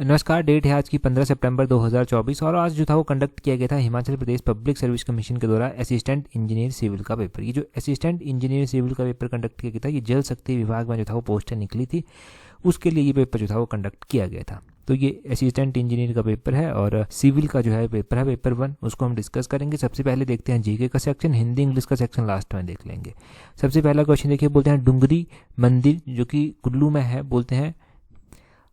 नमस्कार। डेट है आज की 15 सितंबर 2024 और आज जो था वो कंडक्ट किया गया था Himachal Pradesh public service commission के द्वारा असिस्टेंट इंजीनियर सिविल का पेपर। ये जो असिस्टेंट इंजीनियर सिविल का पेपर कंडक्ट किया गया था, ये जल शक्ति विभाग में जो था वो पोस्टर निकली थी, उसके लिए ये पेपर जो था वो कंडक्ट किया गया था। तो ये असिस्टेंट इंजीनियर का पेपर है और सिविल का जो है पेपर है, पेपर 1, उसको हम डिस्कस करेंगे। सबसे पहले देखते हैं जीके का सेक्शन, हिंदी इंग्लिश का सेक्शन लास्ट में देख लेंगे। सबसे पहला क्वेश्चन देखिए, बोलते हैं डुंगरी मंदिर जो कि कुल्लू में है, बोलते हैं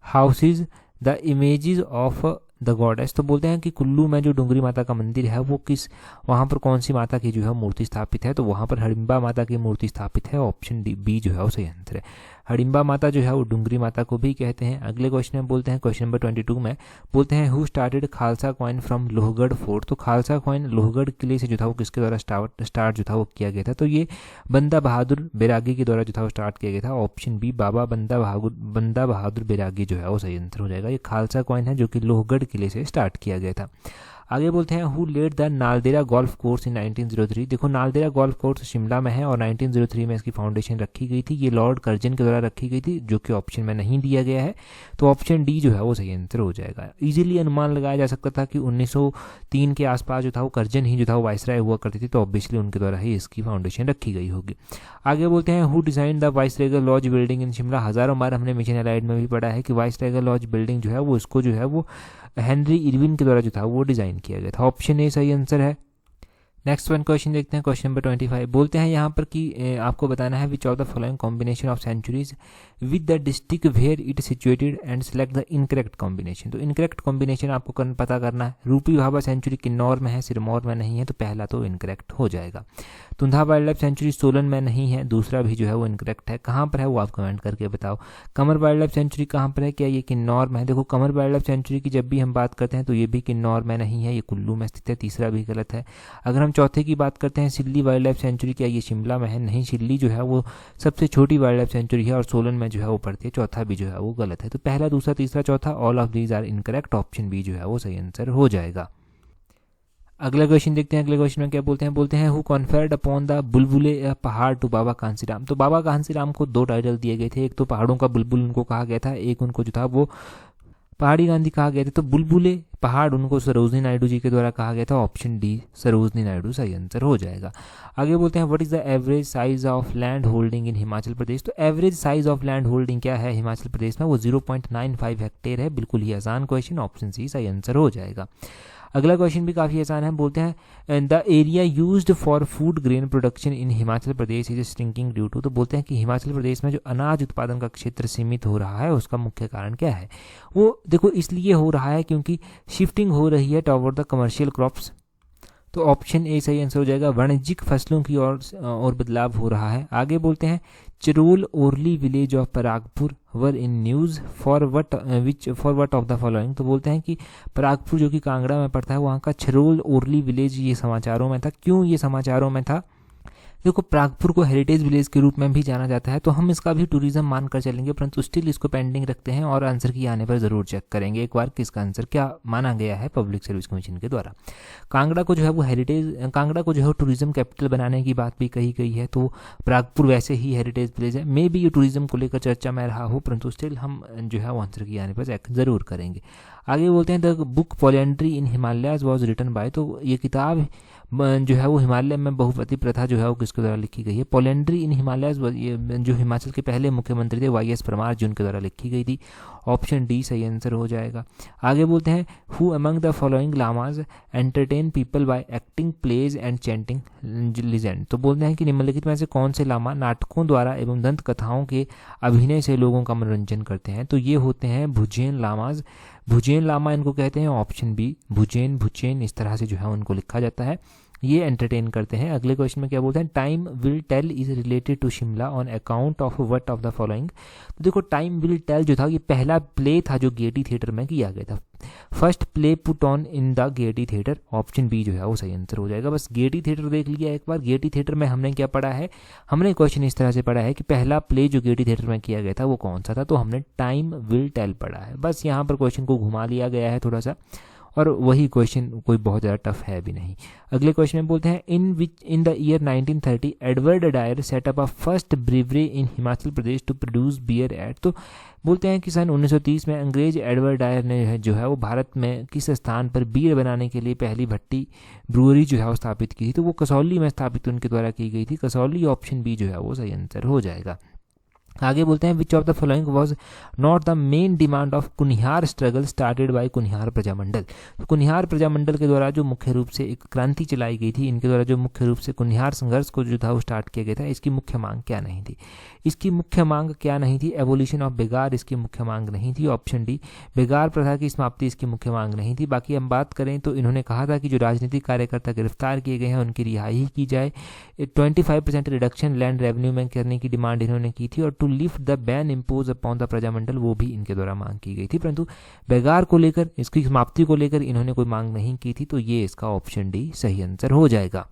houses the images of the goddess. तो बोलते हैं कि कुल्लू में जो डुंगरी माता का मंदिर है वो किस, वहाँ पर कौन सी माता की जो है मूर्ति स्थापित है, तो वहाँ पर हडिम्बा माता की मूर्ति स्थापित है। ऑप्शन बी जो है वो सही आंसर है। हडिम्बा माता जो है वो डुंगरी माता को भी कहते हैं। अगले क्वेश्चन में बोलते हैं, क्वेश्चन नंबर 22 में बोलते हैं who started Khalsa coin from Lohgarh fort. तो खालसा कॉइन लोहगढ़ किले से जो था वो किसके द्वारा स्टार्ट जो था वो किया गया था, तो ये बंदा बहादुर बैरागी के द्वारा जो था वो स्टार्ट किया गया था। ऑप्शन बी बाबा बंदा बहादुर बैरागी जो है वो सही आंसर हो जाएगा। ये खालसा कॉइन है जो कि लोहगढ़ किले से स्टार्ट किया गया था। आगे बोलते हैं who led the Naldehra golf course in 1903। देखो नालदेरा गोल्फ कोर्स शिमला में है और 1903 में इसकी फाउंडेशन रखी गई थी। ये लॉर्ड कर्जन के द्वारा रखी गई थी, जो कि ऑप्शन में नहीं दिया गया है, तो ऑप्शन डी जो है वो सही आंसर हो जाएगा। इजीली अनुमान लगाया जा सकता था कि 1903 के आसपास जो था वो कर्जन ही जो था वो वाइसराय हुआ करती थी, तो ऑब्वियसली उनके द्वारा ही इसकी फाउंडेशन रखी गई होगी। आगे बोलते हैं who design the Viceregal Lodge building in Shimla. हजारों बार हमने मिशन एलाइड में भी पढ़ा है कि वाइसरेगल लॉज बिल्डिंग जो है वो इसको जो है वो हेनरी इरविन के द्वारा जो था वो डिजाइन किया गया था। ऑप्शन ए सही आंसर है। नेक्स्ट वन क्वेश्चन देखते हैं, क्वेश्चन नंबर 25। बोलते हैं यहाँ पर कि आपको बताना है which of the following combination of sanctuaries with the district where it situated and select the incorrect combination. तो इनकरेक्ट कॉम्बिनेशन आपको पता करना है। रूपी भाभा सेंचुरी किन्नौर में है, सिरमौर में नहीं है, तो पहला तो इनकरेक्ट हो जाएगा। तुंधा वाइल्ड लाइफ सेंचुरी सोलन में नहीं है, दूसरा भी जो है वो इनकरेक्ट है। कहाँ पर है वो आप कमेंट करके बताओ। कमर वाइल्ड लाइफ सेंचुरी कहाँ पर है, क्या ये किन्नौर में है? देखो कमर वाइल्ड लाइफ सेंचुरी की जब भी हम बात करते हैं तो ये भी किन्नौर में नहीं है, ये कुल्लू में स्थित है, तीसरा भी गलत है। अगर हम चौथे की बात करते हैं सिल्ली वाइल्ड लाइफ सेंचुरी, क्या ये शिमला में है? नहीं, सिल्ली जो है वो सबसे छोटी वाइल्ड लाइफ सेंचुरी है और सोलन में जो है वो पड़ती है, चौथा भी जो है वो गलत है। तो पहला, दूसरा, तीसरा, चौथा all of these are incorrect. Option B जो है वो सही आंसर हो जाएगा। अगला क्वेश्चन देखते हैं। अगले क्वेश्चन में क्या बोलते हैं हु कॉन्फर्ड अपॉन द बुलबुले पहाड़ टू बाबा कांसीराम। तो बाबा कांसीराम को 2 टाइटल दिए गए थे, एक तो पहाड़ों का बुलबुल उनको कहा गया था, एक उनको जो था वो पहाड़ी गांधी कहा गया था। तो बुलबुले पहाड़ उनको सरोजनी नायडू जी के द्वारा कहा गया था। ऑप्शन डी सरोजनी नायडू सही आंसर हो जाएगा। आगे बोलते हैं what is the average size of land holding in Himachal Pradesh. तो average size of land holding क्या है हिमाचल प्रदेश में, वो 0.95 हेक्टेयर है। बिल्कुल ही आसान क्वेश्चन, ऑप्शन सी सही आंसर हो जाएगा। अगला क्वेश्चन भी काफ़ी आसान है। बोलते हैं the area used for food grain production in Himachal Pradesh is shrinking due to. तो बोलते हैं कि हिमाचल प्रदेश में जो अनाज उत्पादन का क्षेत्र सीमित हो रहा है उसका मुख्य कारण क्या है। वो देखो इसलिए हो रहा है क्योंकि शिफ्टिंग हो रही है टॉवर्ड द कमर्शियल क्रॉप्स, तो ऑप्शन ए सही आंसर हो जाएगा। वाणिज्यिक फसलों की और बदलाव हो रहा है। आगे बोलते हैं चरोल ओरली village of Pragpur were in news for what of the following. तो बोलते हैं कि परागपुर जो कि कांगड़ा में पड़ता है, वहाँ का चरोल ओरली विलेज ये समाचारों में था। क्यों ये समाचारों में था? देखो परागपुर को हेरिटेज विलेज के रूप में भी जाना जाता है, तो हम इसका भी टूरिज्म मानकर चलेंगे, परंतु स्टिल इसको पेंडिंग रखते हैं और आंसर की आने पर जरूर चेक करेंगे एक बार कि इसका आंसर क्या माना गया है पब्लिक सर्विस कमीशन के द्वारा। कांगड़ा को जो है वो कांगड़ा को जो है टूरिज्म कैपिटल बनाने की बात भी कही गई है, तो परागपुर वैसे ही हेरिटेज विलेज है। मे भी ये टूरिज्म को लेकर चर्चा में रहा हो, परंतु स्टिल हम जो है वो आंसर की आने पर चेक जरूर करेंगे। आगे बोलते हैं the book polyandry in Himalayas was written by. तो ये किताब जो है वो हिमालय में बहुपति प्रथा जो है वो किसके द्वारा लिखी गई है? पोलेंट्री इन हिमालयाज, ये जो हिमाचल के पहले मुख्यमंत्री थे वाई एस परमार जी उनके द्वारा लिखी गई थी। ऑप्शन डी सही आंसर हो जाएगा। आगे बोलते हैं who among the following lamas entertain people by acting plays and chanting legend. तो बोलते हैं कि निम्नलिखित में से कौन से लामा नाटकों द्वारा एवं दंत कथाओं के अभिनय से लोगों का मनोरंजन करते हैं? तो ये होते हैं भुजेन लामाज। भुजेन लामा इनको कहते हैं। ऑप्शन बी भुचेन इस तरह से जो है उनको लिखा जाता है, ये एंटरटेन करते हैं। अगले क्वेश्चन में क्या बोलते हैं time will tell is related to Shimla on account of what of the following. तो देखो टाइम विल टेल जो था ये पहला प्ले था जो गेयटी थिएटर में किया गया था। First play put on in the Gaiety Theatre. Option B जो है वो सही आंसर हो जाएगा। बस गेयटी थिएटर देख लिया एक बार। गेयटी थिएटर में हमने क्या पढ़ा है, हमने क्वेश्चन इस तरह से पढ़ा है कि पहला प्ले जो गेयटी थिएटर में किया गया था वो कौन सा था, तो हमने टाइम विल टेल पढ़ा है। बस यहाँ पर क्वेश्चन को घुमा लिया गया है थोड़ा सा और वही क्वेश्चन कोई बहुत ज़्यादा टफ है भी नहीं। अगले क्वेश्चन में बोलते हैं in the year 1930 Edward Dyer set up a first brewery in Himachal Pradesh to produce beer at. तो बोलते हैं कि सन 1930 में अंग्रेज एडवर्ड डायर ने जो है वो भारत में किस स्थान पर बियर बनाने के लिए पहली भट्टी ब्रूअरी जो है वो स्थापित की थी, तो वो कसौली में स्थापित उनके द्वारा की गई थी। कसौली, ऑप्शन बी जो है वो सही आंसर हो जाएगा। आगे बोलते हैं which of the following was not the main demand of Kunihar struggle started by Kunihar Prajamandal. तो कुनिहार प्रजामंडल के द्वारा जो मुख्य रूप से एक क्रांति चलाई गई थी, इनके द्वारा जो मुख्य रूप से कुनिहार संघर्ष को जो था वो स्टार्ट किया गया था, इसकी मुख्य मांग क्या नहीं थी? इसकी मुख्य मांग क्या नहीं थी? एवोल्यूशन ऑफ बेगार इसकी मुख्य मांग नहीं थी, ऑप्शन डी। बेगार प्रथा की समाप्ति इसकी मुख्य मांग नहीं थी। बाकी हम बात करें तो इन्होंने कहा था कि जो राजनीतिक कार्यकर्ता गिरफ्तार किए गए हैं उनकी रिहाई की जाए, 25% रिडक्शन लैंड रेवेन्यू में करने की डिमांड इन्होंने की थी, और to lift the ban impose upon the Prajamandal वो भी इनके द्वारा मांग की गई थी। परंतु बेगार को लेकर, इसकी समाप्ति को लेकर इन्होंने कोई मांग नहीं की थी, तो ये इसका ऑप्शन डी सही आंसर हो जाएगा।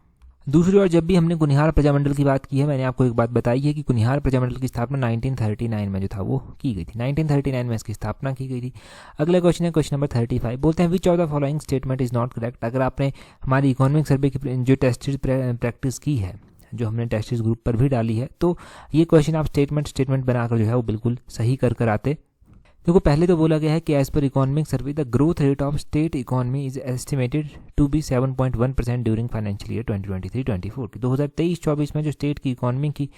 दूसरी ओर जब भी हमने कुनिहार प्रजामंडल की बात की है, मैंने आपको एक बात बताई है कि कुनिहार प्रजामंडल की स्थापना 1939 में जो था वो की गई थी। 1939 में इसकी स्थापना की गई थी। अगला क्वेश्चन है क्वेश्चन नंबर 35। बोलते हैं which of the following statement is not correct. अगर आपने हमारी इकोनॉमिक सर्वे की जो टेस्टेड प्रैक्टिस की है, जो हमने टेस्टेड ग्रुप पर भी डाली है, तो ये क्वेश्चन आप स्टेटमेंट बनाकर जो है वो बिल्कुल सही कर आते। देखो, पहले तो बोला गया है कि as per economic survey the growth rate of state economy is estimated to be 7.1% during financial year 2023-24 की 2023-24 में जो स्टेट की इकोनॉमी की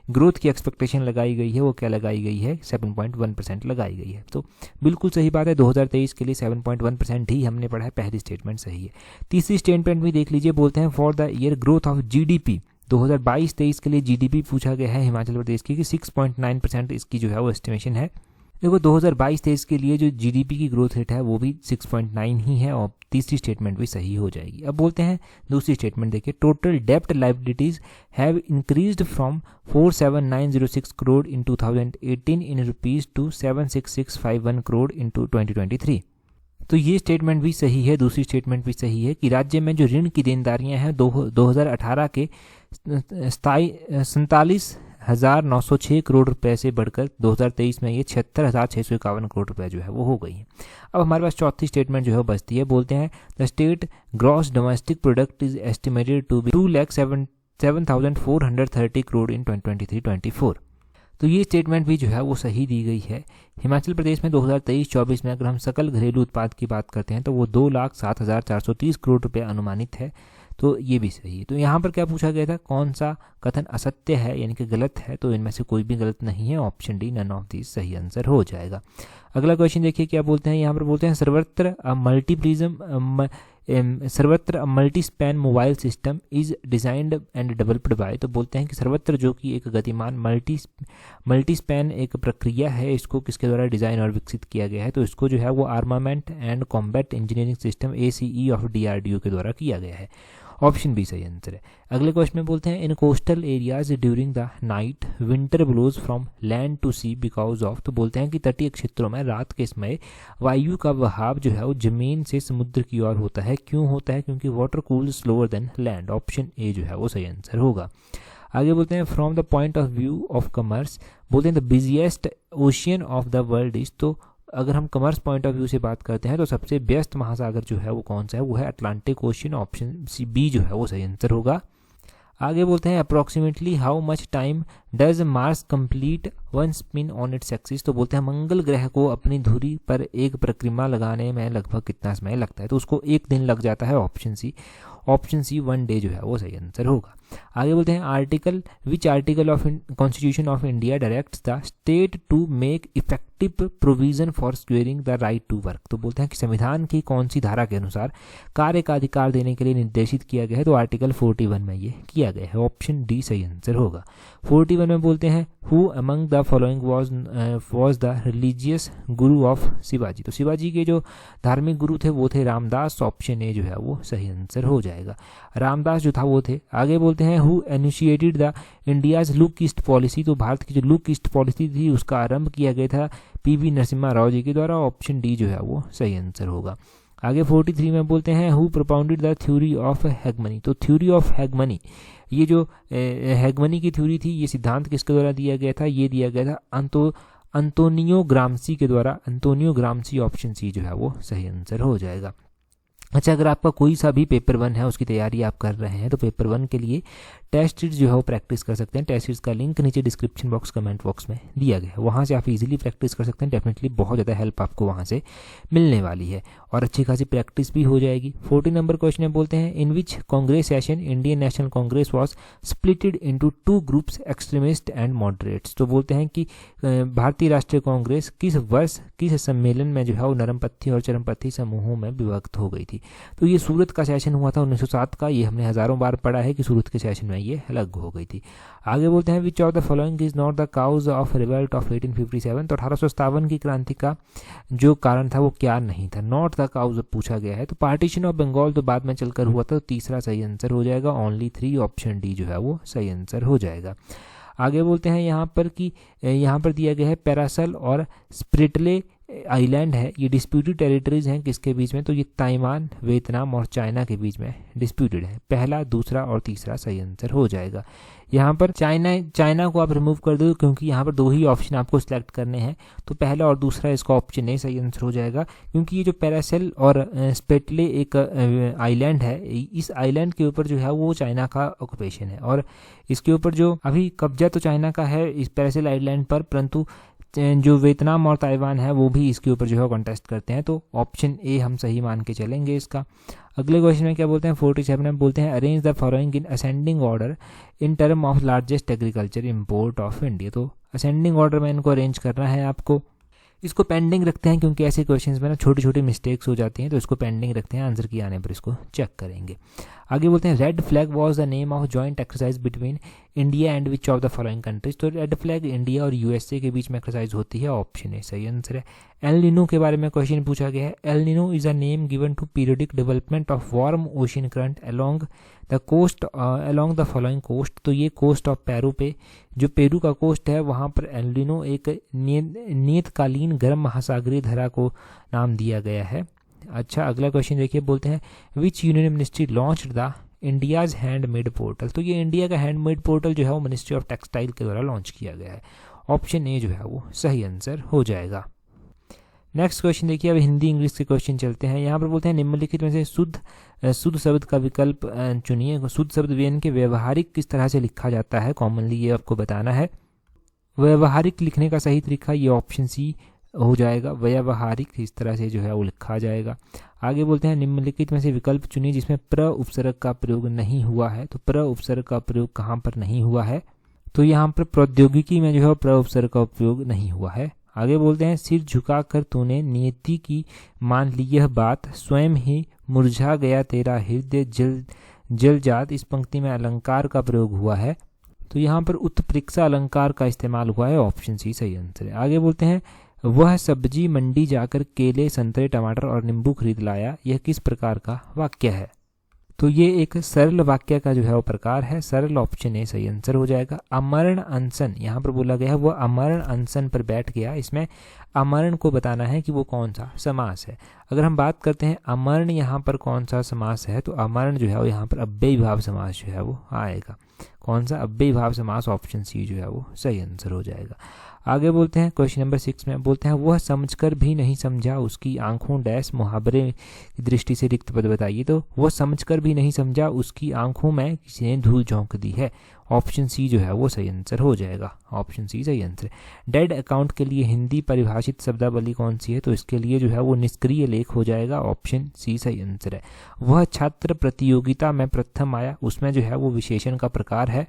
ग्रोथ की एक्सपेक्टेशन लगाई गई है वो क्या लगाई गई है? 7.1% लगाई गई है। तो बिल्कुल सही बात है, 2023 के लिए 7.1% ही हमने पढ़ा है, पहली स्टेटमेंट सही है। तीसरी स्टेटमेंट भी देख लीजिए, बोलते हैं for the year growth of GDP 2022-23 के लिए जीडीपी पूछा गया है हिमाचल प्रदेश की, 6.9% इसकी जो है वो एस्टिमेशन है। देखो, 2022-23 के लिए जो जीडीपी की ग्रोथ रेट है वो भी 6.9 ही है, और तीसरी स्टेटमेंट भी सही हो जाएगी। अब बोलते हैं दूसरी स्टेटमेंट देखिए, टोटल डेप्ट liabilities have increased from 47906 crore in 2018 in rupees to 76651 crore in 2023। तो ये स्टेटमेंट भी सही है, दूसरी स्टेटमेंट भी सही है कि राज्य में जो ऋण की देनदारियां हैं 2018 के 47,906 करोड़ रुपए से बढ़कर 2023 में ये 76,651 करोड़ रुपए जो है वो हो गई है। अब हमारे पास चौथी स्टेटमेंट जो है वो बचती है, बोलते हैं the state gross domestic product is estimated to be 2,07,430 crore in 2023-24। तो ये स्टेटमेंट भी जो है वो सही दी गई है। हिमाचल प्रदेश में 2023-24 में अगर हम सकल घरेलू उत्पाद की बात करते हैं तो वो 2,07,430 करोड़ रुपए अनुमानित है, तो ये भी सही है। तो यहाँ पर क्या पूछा गया था, कौन सा कथन असत्य है यानी कि गलत है? तो इनमें से कोई भी गलत नहीं है, option D none of these सही आंसर हो जाएगा। अगला क्वेश्चन देखिए क्या बोलते हैं, यहाँ पर बोलते हैं सर्वत्र multi span mobile system is designed and developed by. तो बोलते हैं कि सर्वत्र जो कि एक गतिमान मल्टी स्पैन एक प्रक्रिया है, इसको किसके द्वारा डिजाइन और विकसित किया गया है? तो इसको जो है वो armament and combat engineering system ACE of DRDO के द्वारा किया गया है, ऑप्शन बी सही आंसर है। अगले क्वेश्चन में बोलते हैं in coastal areas during the night winter blows from land to sea because of. तो बोलते हैं कि तटीय क्षेत्रों में रात के समय वायु का बहाव जो है वो जमीन से समुद्र की ओर होता है। क्यों होता है? क्योंकि water cool slower then land, option A जो है वो सही आंसर होगा। आगे बोलते हैं from the point of view of commerce, बोलते हैं the busiest ocean of the world is. तो अगर हम कॉमर्स पॉइंट ऑफ व्यू से बात करते हैं तो सबसे व्यस्त महासागर जो है वो कौन सा है? वो है Atlantic Ocean, option C B जो है वो सही आंसर होगा। आगे बोलते हैं approximately how much time does Mars complete one spin on its axis. तो बोलते हैं मंगल ग्रह को अपनी धुरी पर एक परिक्रमा लगाने में लगभग कितना समय लगता है? तो उसको एक दिन लग जाता है, ऑप्शन सी 1 डे जो है वो सही आंसर होगा। आगे बोलते हैं which article of constitution of India directs the state to make effective provision for securing the right to work. तो बोलते हैं कि संविधान की कौन सी धारा के अनुसार कार्य का अधिकार देने के लिए निर्देशित किया गया है? तो आर्टिकल 41 में ये किया गया है, ऑप्शन डी सही आंसर होगा। 41 में बोलते हैं who among the following was the religious Guru of Shivaji. तो शिवाजी के जो धार्मिक गुरु थे वो थे रामदास, ऑप्शन ए जो है वो सही आंसर हो जाएगा। रामदास जो था वो थे। आगे बोलते हैं who initiated the India's look east policy. तो भारत की जो लुक ईस्ट पॉलिसी थी उसका आरंभ किया गया था PV नरसिम्हा राव जी के द्वारा, ऑप्शन डी जो है वो सही आंसर होगा। आगे 43 में बोलते हैं who propounded the theory of hegemony. तो थ्योरी ऑफ हेगमनी, ये जो हेगमनी की थ्योरी थी, ये सिद्धांत किसके द्वारा दिया गया था? ये दिया गया था अंतोनियो ग्राम्सी के द्वारा, अंतोनियो ग्राम्सी, ऑप्शन सी जो है वो सही आंसर हो जाएगा। अच्छा, अगर आपका कोई सा भी पेपर 1 है उसकी तैयारी आप कर रहे हैं तो पेपर 1 के लिए टेस्ट सीट्स जो है वो प्रैक्टिस कर सकते हैं। टेस्ट सीट्स का लिंक नीचे डिस्क्रिप्शन बॉक्स कमेंट बॉक्स में दिया गया है, वहाँ से आप इजीली प्रैक्टिस कर सकते हैं। डेफिनेटली बहुत ज़्यादा हेल्प आपको वहाँ से मिलने वाली है और अच्छी खासी प्रैक्टिस भी हो जाएगी। 14 नंबर क्वेश्चन में बोलते हैं in which Congress session Indian National Congress was splitted into 2 groups extremist and moderates. तो बोलते हैं कि भारतीय राष्ट्रीय कांग्रेस किस वर्ष किस सम्मेलन में जो है वो नरमपंथी और चरमपंथी समूहों में विभक्त हो गई थी। तो ये सूरत का सेशन हुआ था 1907 का, ये हमने हज़ारों बार पढ़ा है कि सूरत के सेशन में ये अलग हो गई थी। आगे बोलते हैं which of the following is not the cause of revolt of 1857। तो 1857 की क्रांति का जो कारण था वो क्या नहीं था, नॉट द काउज पूछा गया है। तो पार्टीशन ऑफ बंगाल तो बाद में चलकर हुआ था, तो तीसरा सही आंसर हो जाएगा, ओनली 3 ऑप्शन डी जो है वो सही आंसर हो जाएगा। आगे बोलते हैं यहाँ पर कि यहाँ पर दिया गया है पैरासल और स्प्रिटले आइलैंड है, ये डिस्प्यूटेड टेरिटरीज हैं किसके बीच में, तो ये ताइवान, वियतनाम और चाइना के बीच में डिस्प्यूटेड है। पहला, दूसरा और तीसरा सही आंसर हो जाएगा। यहाँ पर चाइना को आप रिमूव कर दो क्योंकि यहाँ पर 2 ही ऑप्शन आपको सिलेक्ट करने हैं, तो पहला और दूसरा इसका ऑप्शन नहीं सही आंसर हो जाएगा, क्योंकि ये जो पैरासेल और स्पेटले एक आइलैंड है, इस आइलैंड के ऊपर जो है वो चाइना का ऑक्यूपेशन है और इसके ऊपर जो अभी कब्जा तो चाइना का है इस पैरासेल आइलैंड पर, परंतु जो वियतनाम और ताइवान है वो भी इसके ऊपर जो है कॉन्टेस्ट करते हैं, तो ऑप्शन ए हम सही मान के चलेंगे इसका। अगले क्वेश्चन में क्या बोलते हैं 47 में बोलते हैं arrange the following in ascending order in term of largest agriculture import of India. तो असेंडिंग ऑर्डर में इनको अरेंज करना है आपको, इसको पेंडिंग रखते हैं क्योंकि ऐसे क्वेश्चंस में ना छोटी छोटी मिस्टेक्स हो जाती हैं, तो इसको पेंडिंग रखते हैं, आंसर की आने पर इसको चेक करेंगे। आगे बोलते हैं red flag was the name of joint exercise between India and which of the following countries. तो रेड फ्लैग इंडिया और यूएसए के बीच में एक्सरसाइज होती है, ऑप्शन ए सही आंसर है। एल नीनो के बारे में क्वेश्चन पूछा गया है, El Nino is a name given to periodic development of warm ocean current along the coast along the following coast. तो ये कोस्ट ऑफ पेरू पे, जो पेरू का कोस्ट है वहाँ पर एल नीनो एक नियतकालीन गर्म महासागरीय धारा को नाम दिया गया है। अच्छा, अगला क्वेश्चन देखिए, बोलते हैं विच union ministry launched the India's handmade portal. तो ये इंडिया का हैंडमेड पोर्टल जो है वो मिनिस्ट्री ऑफ टेक्सटाइल के द्वारा लॉन्च किया गया है, ऑप्शन ए जो है वो सही आंसर हो जाएगा। नेक्स्ट क्वेश्चन देखिए, अब हिंदी इंग्लिश के क्वेश्चन चलते हैं। यहाँ पर बोलते हैं निम्नलिखित में से शुद्ध शब्द का विकल्प चुनिए। शुद्ध शब्द व्यंजन के व्यवहारिक किस तरह से लिखा जाता है, कॉमनली ये आपको बताना है। व्यवहारिक लिखने का सही तरीका ये ऑप्शन सी हो जाएगा, व्यवहारिक इस तरह से जो है वो लिखा जाएगा। आगे बोलते हैं निम्नलिखित में से विकल्प चुनिए जिसमें प्र उपसर्ग का प्रयोग नहीं हुआ है। तो प्र उपसर्ग का प्रयोग कहाँ पर नहीं हुआ है, तो यहाँ पर प्रौद्योगिकी में जो है प्र उपसर्ग का उपयोग नहीं हुआ है। आगे बोलते हैं सिर झुकाकर तूने नियति की मान ली यह बात, स्वयं ही मुरझा गया तेरा हृदय जल जात। इस पंक्ति में अलंकार का प्रयोग हुआ है, तो यहाँ पर उत्प्रेक्षा अलंकार का इस्तेमाल हुआ है, ऑप्शन सी सही आंसर है। आगे बोलते हैं वह सब्जी मंडी जाकर केले संतरे टमाटर और नींबू खरीद लाया, यह किस प्रकार का वाक्य है। तो ये एक सरल वाक्य का जो है वो प्रकार है, सरल ऑप्शन ए सही आंसर हो जाएगा। अमरण अनशन यहाँ पर बोला गया है वह अमरण अनशन पर बैठ गया, इसमें अमरण को बताना है कि वो कौन सा समास है। अगर हम बात करते हैं अमरण यहाँ पर कौन सा समास है, तो अमरण जो है वो यहाँ पर अव्ययी भाव समास जो है वो आएगा। कौन सा, अव्ययी भाव समास, ऑप्शन सी जो है वो सही आंसर हो जाएगा। आगे बोलते हैं क्वेश्चन नंबर 6 में बोलते हैं वह समझकर भी नहीं समझा उसकी आंखों डैश मुहावरे की दृष्टि से रिक्त पद बताइए। तो वह समझकर भी नहीं समझा उसकी आंखों में किसी ने धूल झोंक दी है, ऑप्शन सी जो है वो सही आंसर हो जाएगा, ऑप्शन सी सही आंसर। डेड अकाउंट के लिए हिंदी परिभाषित शब्दावली कौन सी है, तो इसके लिए जो है वो निष्क्रिय लेख हो जाएगा, ऑप्शन सी सही आंसर है। वह छात्र प्रतियोगिता में प्रथम आया, उसमें जो है वो विशेषण का प्रकार है,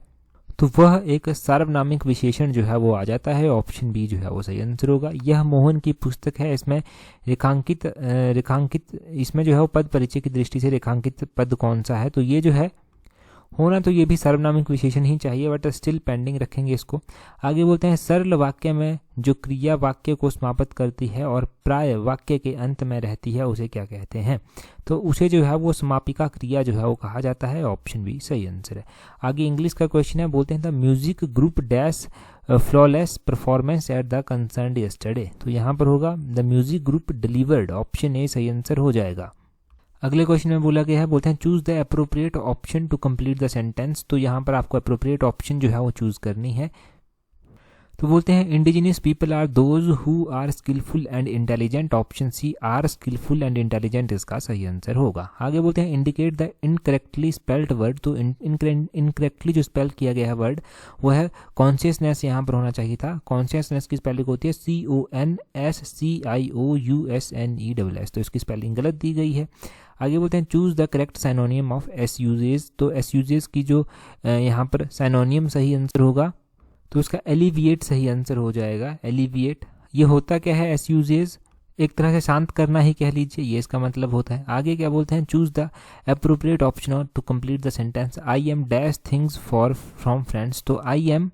तो वह एक सार्वनामिक विशेषण जो है वो आ जाता है, ऑप्शन बी जो है वो सही आंसर होगा। यह मोहन की पुस्तक है, इसमें रेखांकित इसमें जो है वो पद परिचय की दृष्टि से रेखांकित पद कौन सा है, तो ये जो है होना तो ये भी सार्वनामिक विशेषण ही चाहिए, बट स्टिल पेंडिंग रखेंगे इसको। आगे बोलते हैं सरल वाक्य में जो क्रिया वाक्य को समाप्त करती है और प्राय वाक्य के अंत में रहती है उसे क्या कहते हैं, तो उसे जो है वो समापिका क्रिया जो है वो कहा जाता है, ऑप्शन बी सही आंसर है। आगे इंग्लिश का क्वेश्चन है, बोलते हैं the music group dash flawless performance at the concerned yesterday. तो यहाँ पर होगा the music group delivered, option A सही आंसर हो जाएगा। अगले क्वेश्चन में बोला गया है, बोलते हैं choose the appropriate option to complete the sentence. तो यहाँ पर आपको अप्रोप्रिएट ऑप्शन जो है वो चूज करनी है। तो बोलते हैं indigenous people are those who are skilful and intelligent, option C are skilful and intelligent इसका सही आंसर होगा। आगे बोलते हैं indicate the incorrectly spelled word, तो इनकरेक्टली जो स्पेल किया गया है वर्ड वो है कॉन्शियसनेस, यहाँ पर होना चाहिए था। कॉन्शियसनेस की स्पेलिंग होती है CONSCIOUSNESS, तो इसकी स्पेलिंग गलत दी गई है। आगे बोलते हैं choose the correct synonym of assuages, तो एसयूजेस की जो यहाँ पर साइनोनियम सही आंसर होगा तो उसका एलिविएट सही आंसर हो जाएगा। एलिविएट ये होता क्या है, एसयूजेस एक तरह से शांत करना ही कह लीजिए, ये इसका मतलब होता है। आगे क्या बोलते हैं choose the appropriate option to complete the sentence, I am dash things for from friends, तो I am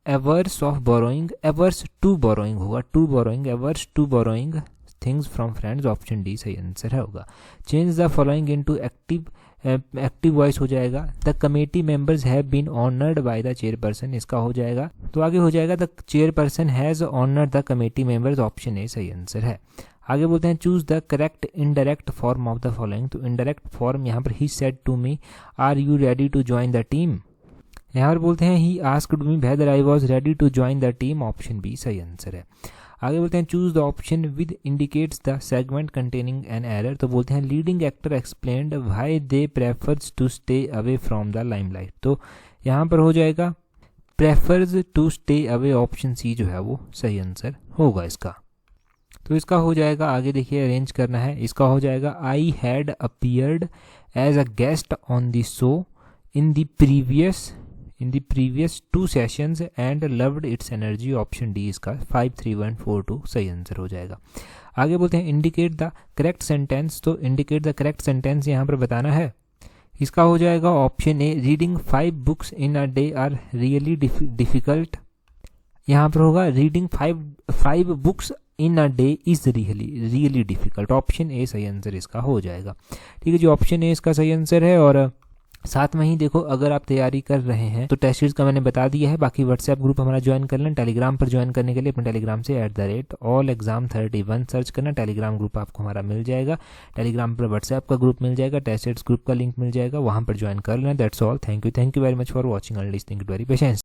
averse of borrowing, averse to borrowing होगा, to borrowing, averse to borrowing things from friends, option D सही answer होगा। Change the following into active voice हो जाएगा, the committee members have been honoured by the chairperson, इसका हो जाएगा। तो आगे हो जाएगा the chairperson has honoured the committee members, option A सही आंसर है। आगे बोलते हैं choose the correct indirect form of the following, तो इनडायरेक्ट फॉर्म यहाँ पर he said to me are you ready to join the team, यहाँ पर बोलते हैं he asked me whether I was ready to join the team, option B सही answer है। आगे बोलते हैं choose the option with indicates the segment containing an error, तो बोलते हैं leading actor explained why they prefers to stay away from the limelight, तो यहाँ पर हो जाएगा prefers to stay away, option C जो है वो सही आंसर होगा इसका। तो इसका हो जाएगा, आगे देखिए अरेंज करना है, इसका हो जाएगा I had appeared as a guest on the show in the previous 2 sessions and loved its energy, option D इसका 53142 सही आंसर हो जाएगा। आगे बोलते हैं इंडिकेट द करेक्ट सेंटेंस, तो इंडिकेट द करेक्ट सेंटेंस यहाँ पर बताना है, इसका हो जाएगा option A reading 5 books in a day are really difficult, यहाँ पर होगा reading 5 books in a day is really difficult, option A सही आंसर इसका हो जाएगा। ठीक है जी, ऑप्शन ए इसका सही आंसर है। और साथ में ही देखो अगर आप तैयारी कर रहे हैं तो टेस्ट सीरीज का मैंने बता दिया है, बाकी व्हाट्सएप ग्रुप हमारा ज्वाइन कर लें। टेलीग्राम पर ज्वाइन करने के लिए अपने टेलीग्राम से @allexam31 सर्च करना, टेलीग्राम ग्रुप आपको हमारा मिल जाएगा। टेलीग्राम पर व्हाट्सएप का ग्रुप मिल जाएगा, टेस्ट सीरीज ग्रुप का लिंक मिल जाएगा, वहाँ पर ज्वाइन कर लेना। That's all, thank you very much for watching and listening, very patience.